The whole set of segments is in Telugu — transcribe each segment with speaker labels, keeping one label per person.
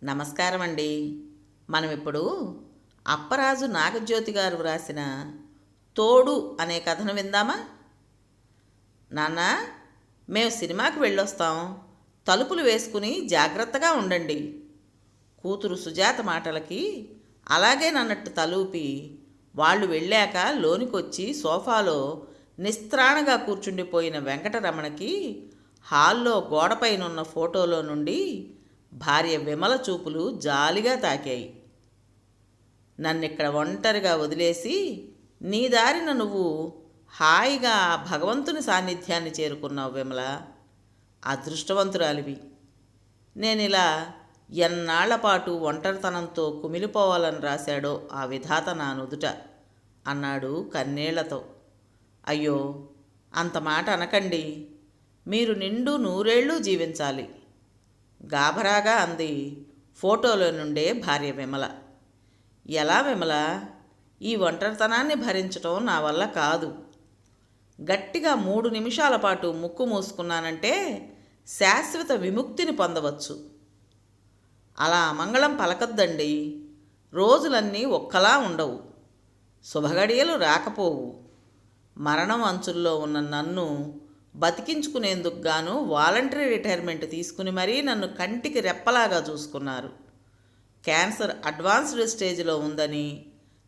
Speaker 1: నమస్కారం అండి. మనం ఇప్పుడు అప్పరాజు నాగజ్యోతి గారు వ్రాసిన తోడు అనే కథను విందామా? నాన్న, మేము సినిమాకి వెళ్ళొస్తాం, తలుపులు వేసుకుని జాగ్రత్తగా ఉండండి. కూతురు సుజాత మాటలకి అలాగేనన్నట్టు తలూపి వాళ్ళు వెళ్ళాక లోనికొచ్చి సోఫాలో నిస్త్రాణగా కూర్చుండిపోయిన వెంకటరమణకి హాల్లో గోడపైనున్న ఫోటోలో నుండి భార్య విమల చూపులు జాలిగా తాకాయి. నన్నిక్కడ ఒంటరిగా వదిలేసి నీ దారిన నువ్వు హాయిగా ఆ భగవంతుని సాన్నిధ్యాన్ని చేరుకున్నావు విమల. అదృష్టవంతురాలివి. నేనిలా ఎన్నాళ్లపాటు ఒంటరితనంతో కుమిలిపోవాలని రాశాడో ఆ విధాత నా నుదుట అన్నాడు కన్నీళ్లతో. అయ్యో, అంత మాట అనకండి. మీరు నిండు నూరేళ్ళు జీవించాలి, గాభరాగా అంది ఫోటోలో నుండే భార్య విమల. ఎలా విమల? ఈ ఒంటరితనాన్ని భరించటం నా వల్ల కాదు. గట్టిగా 3 నిమిషాల పాటు ముక్కు మూసుకున్నానంటే శాశ్వత విముక్తిని పొందవచ్చు. అలా అమంగళం పలకద్దండి. రోజులన్నీ ఒక్కలా ఉండవు, శుభగడియలు రాకపోవు. మరణం అంచుల్లో ఉన్న నన్ను బతికించుకునేందుకు గాను వాలంటరీ రిటైర్మెంట్ తీసుకుని మరీ నన్ను కంటికి రెప్పలాగా చూసుకున్నారు. క్యాన్సర్ అడ్వాన్స్డ్ స్టేజ్లో ఉందని,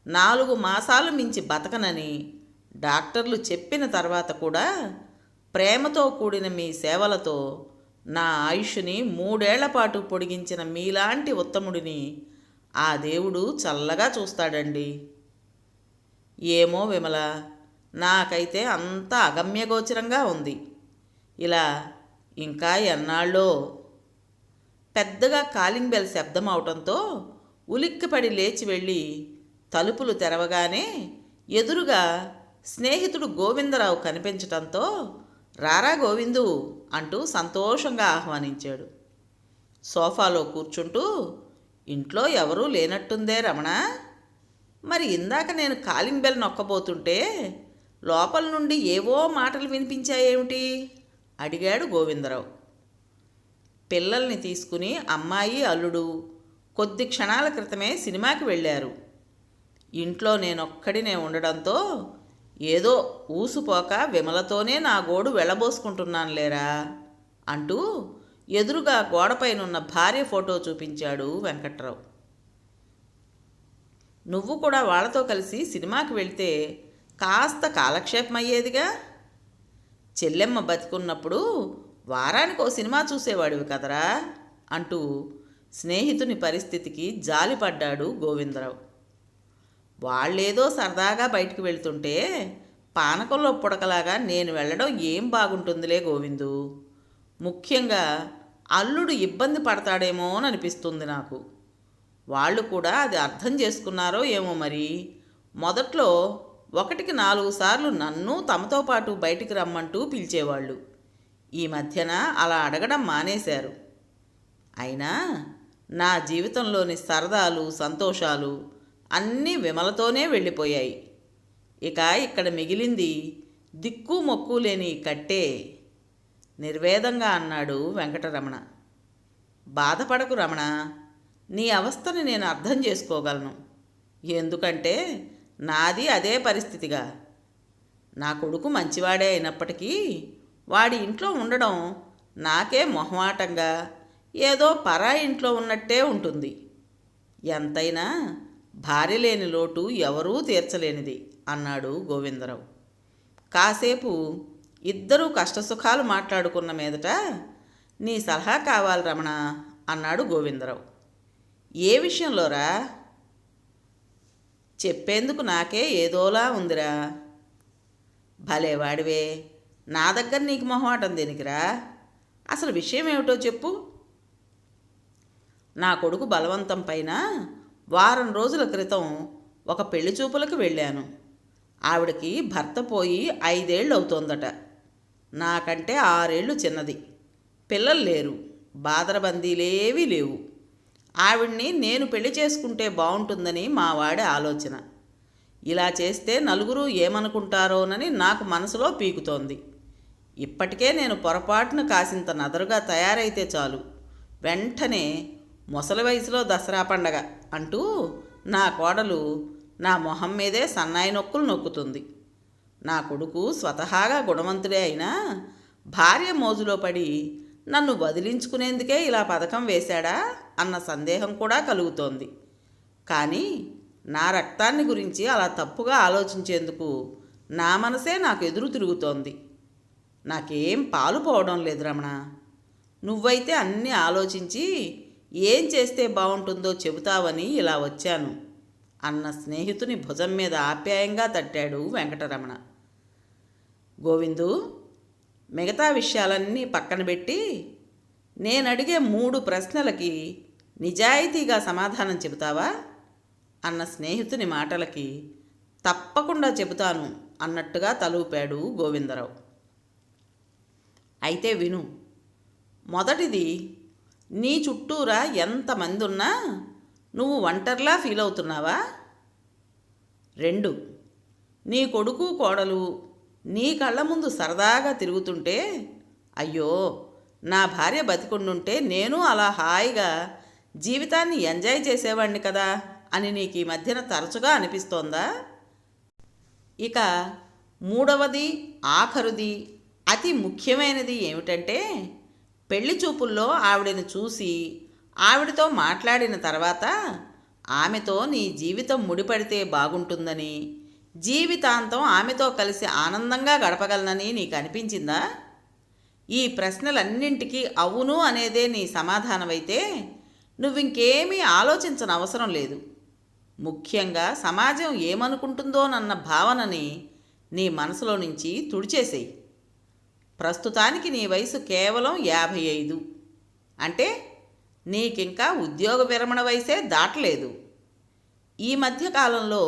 Speaker 1: 4 మాసాలు మించి బతకనని డాక్టర్లు చెప్పిన తర్వాత కూడా ప్రేమతో కూడిన మీ సేవలతో నా ఆయుష్ని 3 ఏళ్ల పాటు పొడిగించిన మీలాంటి ఉత్తముడిని ఆ దేవుడు చల్లగా చూస్తాడండి. ఏమో విమల, నాకైతే అంతా అగమ్యగోచరంగా ఉంది. ఇలా ఇంకా ఎన్నాళ్ళో. పెద్దగా కాలింగ్ బెల్ శబ్దం అవటంతో ఉలిక్కిపడి లేచి వెళ్ళి తలుపులు తెరవగానే ఎదురుగా స్నేహితుడు గోవిందరావు కనిపించటంతో రారా గోవిందు అంటూ సంతోషంగా ఆహ్వానించాడు. సోఫాలో కూర్చుంటూ, ఇంట్లో ఎవరూ లేనట్టుందే రమణ. మరి ఇందాక నేను కాలింగ్ బెల్ నొక్కబోతుంటే లోపల నుండి ఏవో మాటలు వినిపించాయేమిటి అడిగాడు గోవిందరావు. పిల్లల్ని తీసుకుని అమ్మాయి అల్లుడు కొద్ది క్షణాల క్రితమే సినిమాకి వెళ్ళారు. ఇంట్లో నేనొక్కడినే ఉండడంతో ఏదో ఊసుపోక విమలతోనే నా గోడు వెళ్ళబోసుకుంటున్నాను లేరా అంటూ ఎదురుగా గోడపైనున్న భార్య ఫోటో చూపించాడు వెంకట్రావు. నువ్వు కూడా వాళ్ళతో కలిసి సినిమాకి వెళ్తే కాస్త కాలక్షేపం అయ్యేదిగా. చెల్లెమ్మ బతికున్నప్పుడు వారానికి ఓ సినిమా చూసేవాడివి కదరా అంటూ స్నేహితుని పరిస్థితికి జాలిపడ్డాడు గోవిందరావు. వాళ్ళేదో సరదాగా బయటికి వెళ్తుంటే పానకంలో పుడకలాగా నేను వెళ్ళడం ఏం బాగుంటుందిలే గోవిందు. ముఖ్యంగా అల్లుడు ఇబ్బంది పడతాడేమో అని అనిపిస్తుంది నాకు. వాళ్ళు కూడా అది అర్థం చేసుకున్నారో ఏమో మరి. మొదట్లో 1కి 4 సార్లు నన్ను తమతో పాటు బయటికి రమ్మంటూ పిలిచేవాళ్ళు. ఈ మధ్యన అలా అడగడం మానేశారు. అయినా నా జీవితంలోని సరదాలు సంతోషాలు అన్నీ విమలతోనే వెళ్ళిపోయాయి. ఇక ఇక్కడ మిగిలింది దిక్కు మొక్కు లేని కట్టే నిర్వేదంగా అన్నాడు వెంకటరమణ. బాధపడకు రమణ, నీ అవస్థని నేను అర్థం చేసుకోగలను. ఎందుకంటే నాది అదే పరిస్థితిగా. నా కొడుకు మంచివాడే అయినప్పటికీ వాడి ఇంట్లో ఉండడం నాకే మొహమాటంగా, ఏదో పరాయి ఇంట్లో ఉన్నట్టే ఉంటుంది. ఎంతైనా భార్య లేని లోటు ఎవరూ తీర్చలేనిది అన్నాడు గోవిందరావు. కాసేపు ఇద్దరూ కష్టసుఖాలు మాట్లాడుకున్న మీదట, నీ సలహా కావాలి రమణ అన్నాడు గోవిందరావు. ఏ విషయంలోరా? చెప్పేందుకు నాకే ఏదోలా ఉందిరా. భలేవాడివే, నా దగ్గర నీకు మొహమాటం దేనికిరా? అసలు విషయం ఏమిటో చెప్పు. నా కొడుకు బలవంతం పైన వారం రోజుల క్రితం ఒక పెళ్లి చూపులకు వెళ్ళాను. ఆవిడకి భర్త పోయి 5 ఏళ్ళు అవుతోందట. నాకంటే 6 ఏళ్ళు చిన్నది. పిల్లలు లేరు, బాదరబందీలేవీ లేవు. ఆవిడ్ని నేను పెళ్లి చేసుకుంటే బాగుంటుందని మా వాడి ఆలోచన. ఇలా చేస్తే నలుగురు ఏమనుకుంటారోనని నాకు మనసులో పీకుతోంది. ఇప్పటికే నేను పొరపాటున కాసింత నదరుగా తయారైతే చాలు, వెంటనే ముసలి వయసులో దసరా పండగ అంటూ నా కోడలు నా మొహం మీదే సన్నాయి నొక్కులు నొక్కుతుంది. నా కొడుకు స్వతహాగా గుణవంతుడే అయినా భార్య మోజులో పడి నన్ను వదిలించుకునేందుకే ఇలా పథకం వేశాడా అన్న సందేహం కూడా కలుగుతోంది. కానీ నా రక్తాన్ని గురించి అలా తప్పుగా ఆలోచించేందుకు నా మనసే నాకు ఎదురు తిరుగుతోంది. నాకేం పాలు పోవడం లేదు రమణ. నువ్వైతే అన్నీ ఆలోచించి ఏం చేస్తే బాగుంటుందో చెబుతావని ఇలా వచ్చాను అన్న స్నేహితుని భుజం మీద ఆప్యాయంగా తట్టాడు వెంకటరమణ. గోవిందు, మిగతా విషయాలన్నీ పక్కన పెట్టి నేనడిగే 3 ప్రశ్నలకి నిజాయితీగా సమాధానం చెబుతావా అన్న స్నేహితుని మాటలకి తప్పకుండా చెబుతాను అన్నట్టుగా తలూపాడు గోవిందరావు. అయితే విను. మొదటిది, నీ చుట్టూరా ఎంతమంది ఉన్నా నువ్వు ఒంటరిలా ఫీల్ అవుతున్నావా? 2, నీ కొడుకు కోడలు నీ కళ్ళ ముందు సరదాగా తిరుగుతుంటే అయ్యో నా భార్య బతికుండుంటే నేను అలా హాయిగా జీవితాన్ని ఎంజాయ్ చేసేవాడిని కదా అని నీకు ఈ మధ్యన తరచుగా అనిపిస్తోందా? ఇక 3వది, ఆఖరుది, అతి ముఖ్యమైనది ఏమిటంటే పెళ్లి చూపుల్లో ఆవిడని చూసి ఆవిడతో మాట్లాడిన తర్వాత ఆమెతో నీ జీవితం ముడిపడితే బాగుంటుందని, జీవితాంతం ఆమెతో కలిసి ఆనందంగా గడపగలనని నీకు అనిపించిందా? ఈ ప్రశ్నలన్నింటికీ అవును అనేదే నీ సమాధానమైతే నువ్వింకేమీ ఆలోచించనవసరం లేదు. ముఖ్యంగా సమాజం ఏమనుకుంటుందోనన్న భావనని నీ మనసులో నుంచి తుడిచేసేయి. ప్రస్తుతానికి నీ వయసు కేవలం 55. అంటే నీకింకా ఉద్యోగ విరమణ వయసే దాటలేదు. ఈ మధ్యకాలంలో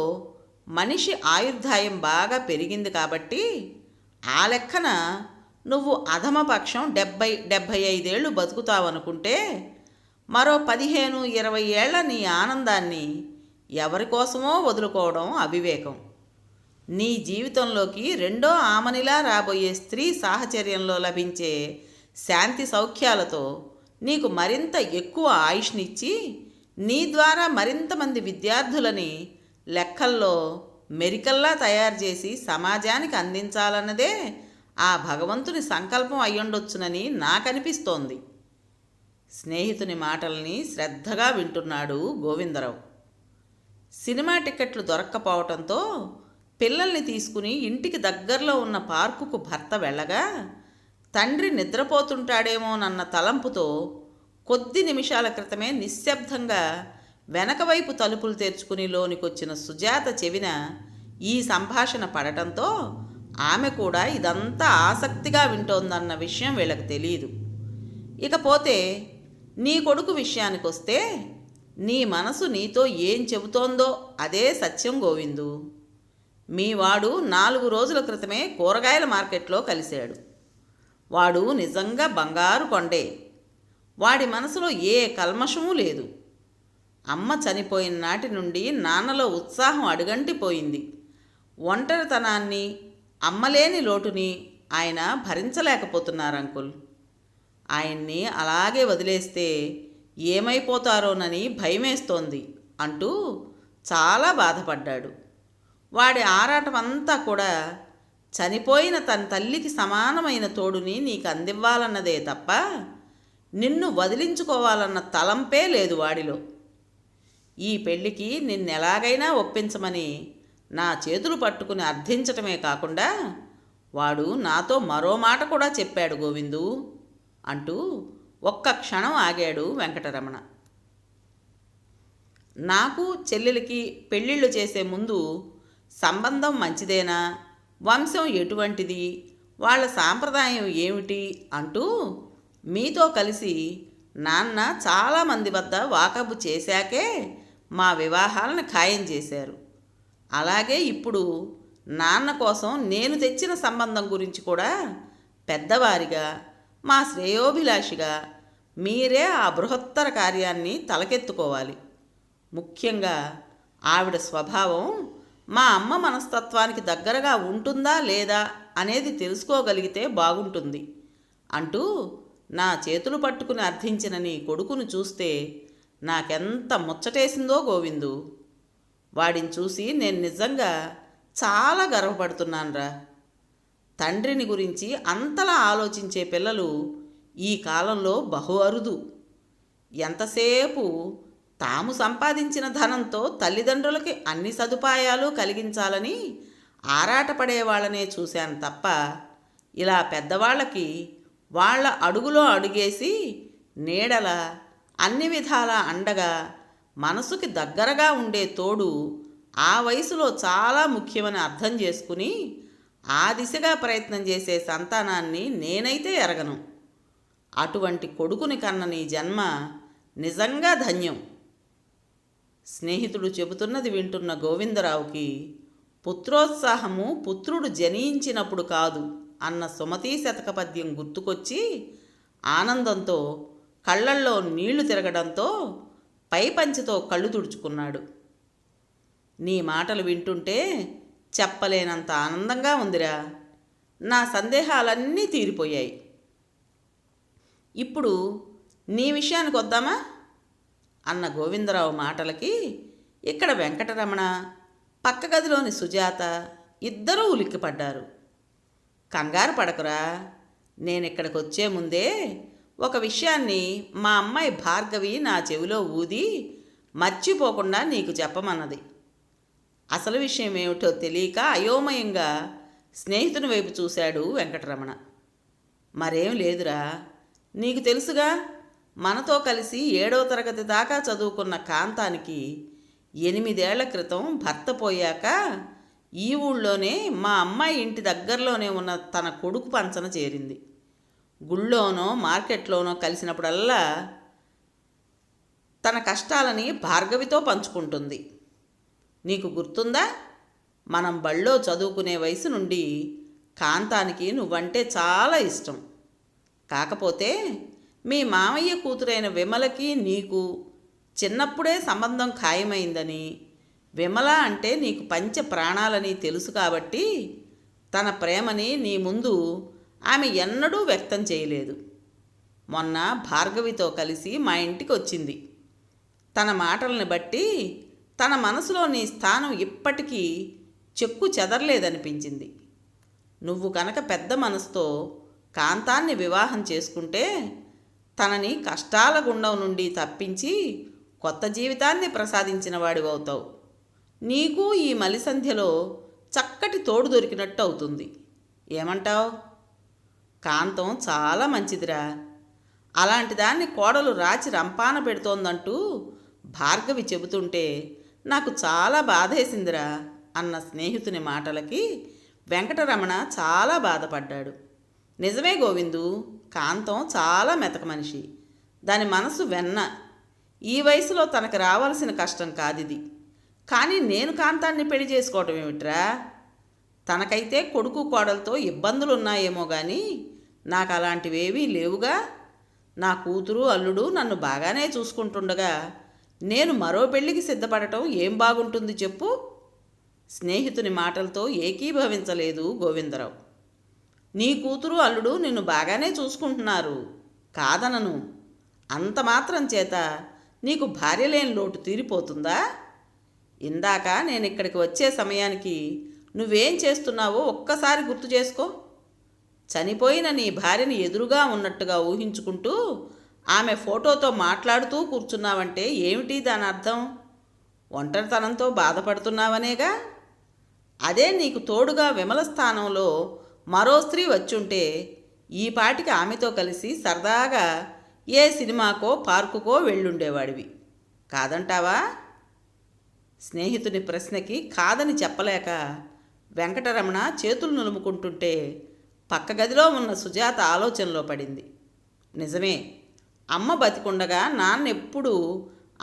Speaker 1: మనిషి ఆయుర్దాయం బాగా పెరిగింది కాబట్టి ఆ లెక్కన నువ్వు అధమపక్షం 70-75 ఏళ్ళు బతుకుతావనుకుంటే మరో 15-20 ఏళ్ల నీ ఆనందాన్ని ఎవరికోసమో వదులుకోవడం అవివేకం. నీ జీవితంలోకి రెండో ఆమనిలా రాబోయే స్త్రీ సాహచర్యంలో లభించే శాంతి సౌఖ్యాలతో నీకు మరింత ఎక్కువ ఆయుష్నిచ్చి నీ ద్వారా మరింతమంది విద్యార్థులని లెక్కల్లో మెరికల్లా తయారు చేసి సమాజానికి అందించాలన్నదే ఆ భగవంతుని సంకల్పం అయ్యుండొచ్చునని నాకనిపిస్తోంది. స్నేహితుని మాటల్ని శ్రద్ధగా వింటున్నాడు గోవిందరావు. సినిమా టికెట్లు దొరక్కపోవటంతో పిల్లల్ని తీసుకుని ఇంటికి దగ్గరలో ఉన్న పార్కుకు భర్త వెళ్ళగా తండ్రి నిద్రపోతుంటాడేమోనన్న తలంపుతో కొద్ది నిమిషాల క్రితమే నిశ్శబ్దంగా వెనకవైపు తలుపులు తెరుచుకుని లోనికొచ్చిన సుజాత చెవిన ఈ సంభాషణ పడటంతో ఆమె కూడా ఇదంతా ఆసక్తిగా వింటోందన్న విషయం వీళ్ళకి తెలియదు. ఇకపోతే నీ కొడుకు విషయానికొస్తే నీ మనసు నీతో ఏం చెబుతోందో అదే సత్యం గోవిందు. మీవాడు 4 రోజుల క్రితమే కూరగాయల మార్కెట్లో కలిశాడు. వాడు నిజంగా బంగారు కొండే. వాడి మనసులో ఏ కల్మషమూ లేదు. అమ్మ చనిపోయిన నాటి నుండి నాన్నలో ఉత్సాహం అడుగంటిపోయింది. ఒంటరితనాన్ని, అమ్మలేని లోటుని ఆయన భరించలేకపోతున్నారు అంకుల్. ఆయన్ని అలాగే వదిలేస్తే ఏమైపోతారోనని భయమేస్తోంది అంటూ చాలా బాధపడ్డాడు. వాడి ఆరాటమంతా కూడా చనిపోయిన తన తల్లికి సమానమైన తోడుని నీకు అందివ్వాలన్నదే తప్ప నిన్ను వదిలించుకోవాలన్న తలంపే లేదు వాడిలో. ఈ పెళ్ళికి నిన్నెలాగైనా ఒప్పించమని నా చేతులు పట్టుకుని అర్థించటమే కాకుండా వాడు నాతో మరో మాట కూడా చెప్పాడు గోవిందు అంటూ ఒక్క క్షణం ఆగాడు వెంకటరమణ. నాకు చెల్లెలికి పెళ్ళిళ్ళు చేసే ముందు సంబంధం మంచిదేనా, వంశం ఎటువంటిది, వాళ్ళ సాంప్రదాయం ఏమిటి అంటూ మీతో కలిసి నాన్న చాలామంది వద్ద వాకబు చేశాకే మా వివాహాలను ఖాయం చేశారు. అలాగే ఇప్పుడు నాన్న కోసం నేను తెచ్చిన సంబంధం గురించి కూడా పెద్దవారిగా, మా శ్రేయోభిలాషిగా మీరే ఆ బృహత్తర కార్యాన్ని తలకెత్తుకోవాలి. ముఖ్యంగా ఆవిడ స్వభావం మా అమ్మ మనస్తత్వానికి దగ్గరగా ఉంటుందా లేదా అనేది తెలుసుకోగలిగితే బాగుంటుంది అంటూ నా చేతులు పట్టుకుని అర్థించిన నీ కొడుకును చూస్తే నాకెంత ముచ్చటేసిందో గోవిందు. వాడిని చూసి నేను నిజంగా చాలా గర్వపడుతున్నానురా. తండ్రిని గురించి అంతలా ఆలోచించే పిల్లలు ఈ కాలంలో బహు అరుదు. ఎంతసేపు తాము సంపాదించిన ధనంతో తల్లిదండ్రులకి అన్ని సదుపాయాలు కలిగించాలని ఆరాటపడేవాళ్ళనే చూశాను తప్ప, ఇలా పెద్దవాళ్ళకి వాళ్ళ అడుగులో అడుగేసి నీడల అన్ని విధాల అండగా మనసుకి దగ్గరగా ఉండే తోడు ఆ వయసులో చాలా ముఖ్యమని అర్థం చేసుకుని ఆ దిశగా ప్రయత్నం చేసే సంతానాన్ని నేనైతే ఎరగను. అటువంటి కొడుకుని కన్న నీ జన్మ నిజంగా ధన్యం. స్నేహితుడు చెబుతున్నది వింటున్న గోవిందరావుకి పుత్రోత్సాహము పుత్రుడు జనించినప్పుడు కాదు అన్న సుమతీ శతక పద్యం గుర్తుకొచ్చి ఆనందంతో కళ్ళల్లో నీళ్లు తిరగడంతో పైపంచితో కళ్ళు తుడుచుకున్నాడు. నీ మాటలు వింటుంటే చెప్పలేనంత ఆనందంగా ఉందిరా. నా సందేహాలన్నీ తీరిపోయాయి. ఇప్పుడు నీ విషయానికి వద్దామా అన్న గోవిందరావు మాటలకి ఇక్కడ వెంకటరమణ, పక్క గదిలోని సుజాత ఇద్దరూ ఉలిక్కిపడ్డారు. కంగారు పడకురా, నేనిక్కడికి వచ్చే ముందే ఒక విషయాన్ని మా అమ్మాయి భార్గవి నా చెవిలో ఊది మర్చిపోకుండా నీకు చెప్పమన్నది. అసలు విషయం ఏమిటో తెలియక అయోమయంగా స్నేహితుని వైపు చూశాడు వెంకటరమణ. మరేం లేదురా, నీకు తెలుసుగా, మనతో కలిసి 7వ తరగతి దాకా చదువుకున్న కాంతానికి 8 ఏళ్ల క్రితం భర్త పోయాక ఈ ఊళ్ళోనే మా అమ్మాయి ఇంటి దగ్గరలోనే ఉన్న తన కొడుకు పంచన చేరింది. గుళ్ళోనో మార్కెట్లోనో కలిసినప్పుడల్లా తన కష్టాలని భార్గవితో పంచుకుంటుంది. నీకు గుర్తుందా, మనం బళ్ళో చదువుకునే వయసు నుండి కాంతానికి నువ్వంటే చాలా ఇష్టం. కాకపోతే మీ మామయ్య కూతురైన విమలకి నీకు చిన్నప్పుడే సంబంధం ఖాయమైందని, విమల అంటే నీకు పంచ ప్రాణాలని తెలుసు కాబట్టి తన ప్రేమని నీ ముందు ఆమె ఎన్నడూ వ్యక్తం చేయలేదు. మొన్న భార్గవితో కలిసి మా ఇంటికి వచ్చింది. తన మాటల్ని బట్టి తన మనసులో నీ స్థానం ఇప్పటికీ చెక్కు చెదరలేదనిపించింది. నువ్వు కనుక పెద్ద మనసుతో కాంతాన్ని వివాహం చేసుకుంటే తనని కష్టాల గుండం నుండి తప్పించి కొత్త జీవితాన్ని ప్రసాదించిన వాడివవుతావు. నీకు ఈ మలిసంధ్యలో చక్కటి తోడు దొరికినట్టు అవుతుంది. ఏమంటావు? కాంతం చాలా మంచిదిరా. అలాంటి దాన్ని కోడలు రాచి రంపాన పెడుతోందంటూ భార్గవి చెబుతుంటే నాకు చాలా బాధేసిందిరా అన్న స్నేహితుని మాటలకి వెంకటరమణ చాలా బాధపడ్డాడు. నిజమే గోవిందు, కాంతం చాలా మెతక మనిషి. దాని మనసు వెన్న. ఈ వయసులో తనకు రావాల్సిన కష్టం కాదిది. కానీ నేను కాంతాన్ని పెళ్లి చేసుకోవటం ఏమిట్రా? తనకైతే కొడుకు కోడలతో ఇబ్బందులున్నాయేమో కానీ నాకు అలాంటివేవీ లేవుగా. నా కూతురు అల్లుడు నన్ను బాగానే చూసుకుంటుండగా నేను మరో పెళ్లికి సిద్ధపడటం ఏం బాగుంటుంది చెప్పు? స్నేహితుని మాటలతో ఏకీభవించలేదు గోవిందరావు. నీ కూతురు అల్లుడు నిన్ను బాగానే చూసుకుంటున్నారు, కాదనను. అంత మాత్రం చేత నీకు భార్య లేని లోటు తీరిపోతుందా? ఇందాక నేను ఇక్కడికి వచ్చే సమయానికి నువ్వేం చేస్తున్నావో ఒక్కసారి గుర్తు చేసుకో. చనిపోయిన నీ భార్యని ఎదురుగా ఉన్నట్టుగా ఊహించుకుంటూ ఆమె ఫోటోతో మాట్లాడుతూ కూర్చున్నావంటే ఏమిటి దాని అర్థం? ఒంటరితనంతో బాధపడుతున్నావనేగా. అదే నీకు తోడుగా విమల స్థానంలో మరో స్త్రీ వచ్చుంటే ఈ పాటికి ఆమెతో కలిసి సరదాగా ఏ సినిమాకో పార్కుకో వెళ్ళుండేవాడివి, కాదంటావా? స్నేహితుని ప్రశ్నకి కాదని చెప్పలేక వెంకటరమణ చేతులు నులుముకుంటుంటే పక్క గదిలో ఉన్న సుజాత ఆలోచనలో పడింది. నిజమే, అమ్మ బతికుండగా నాన్న ఎప్పుడూ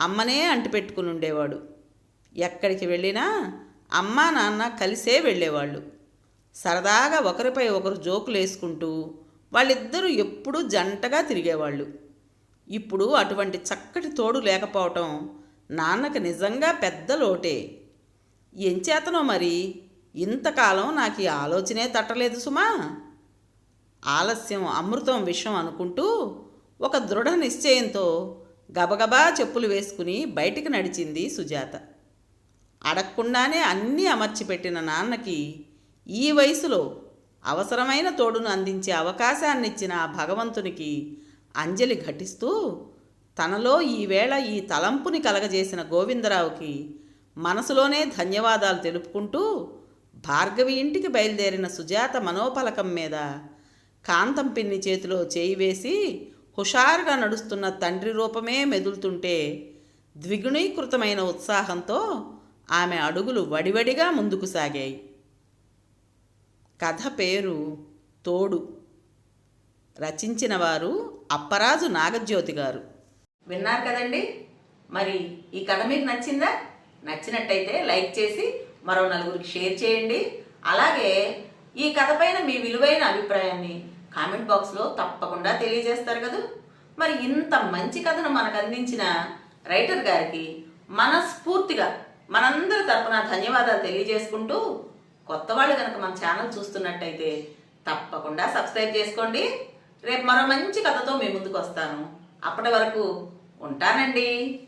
Speaker 1: అమ్మనే అంటిపెట్టుకుని ఉండేవాడు. ఎక్కడికి వెళ్ళినా అమ్మ నాన్న కలిసే వెళ్ళేవాళ్ళు. సరదాగా ఒకరిపై ఒకరు జోకులు వేసుకుంటూ వాళ్ళిద్దరూ ఎప్పుడూ జంటగా తిరిగేవాళ్ళు. ఇప్పుడు అటువంటి చక్కటి తోడు లేకపోవటం నాన్నకు నిజంగా పెద్ద లోటే. ఎంచేతనో మరి ఇంతకాలం నాకు ఈ ఆలోచనే తట్టలేదు సుమా. ఆలస్యం అమృతం విషం అనుకుంటూ ఒక దృఢ నిశ్చయంతో గబగబా చెప్పులు వేసుకుని బయటికి నడిచింది సుజాత. అడగకుండానే అన్నీ అమర్చిపెట్టిన నాన్నకి ఈ వయసులో అవసరమైన తోడును అందించే అవకాశాన్నిచ్చిన ఆ భగవంతునికి అంజలి ఘటిస్తూ తనలో ఈవేళ ఈ తలంపుని కలగజేసిన గోవిందరావుకి మనసులోనే ధన్యవాదాలు తెలుపుకుంటూ భార్గవి ఇంటికి బయలుదేరిన సుజాత మనోపలకం మీద కాంతం పిన్ని చేతిలో చేయి వేసి హుషారుగా నడుస్తున్న తండ్రి రూపమే మెదులుతుంటే ద్విగుణీకృతమైన ఉత్సాహంతో ఆమె అడుగులు వడివడిగా ముందుకు సాగాయి. కథ పేరు తోడు. రచించిన వారు అప్పరాజు నాగజ్యోతి గారు. విన్నారు కదండి. మరి ఈ కథ మీకు నచ్చిందా? నచ్చినట్టయితే లైక్ చేసి మరో నలుగురికి షేర్ చేయండి. అలాగే ఈ కథ పైన మీ విలువైన అభిప్రాయాన్ని కామెంట్ బాక్స్లో తప్పకుండా తెలియజేస్తారు కదా. మరి ఇంత మంచి కథను మనకు అందించిన రైటర్ గారికి మనస్ఫూర్తిగా మనందరి తరపున ధన్యవాదాలు తెలియజేసుకుంటూ, కొత్త వాళ్ళు కనుక మన ఛానల్ చూస్తున్నట్టయితే తప్పకుండా సబ్స్క్రైబ్ చేసుకోండి. రేపు మరో మంచి కథతో మీ ముందుకు వస్తాను. అప్పటి వరకు ఉంటానండి.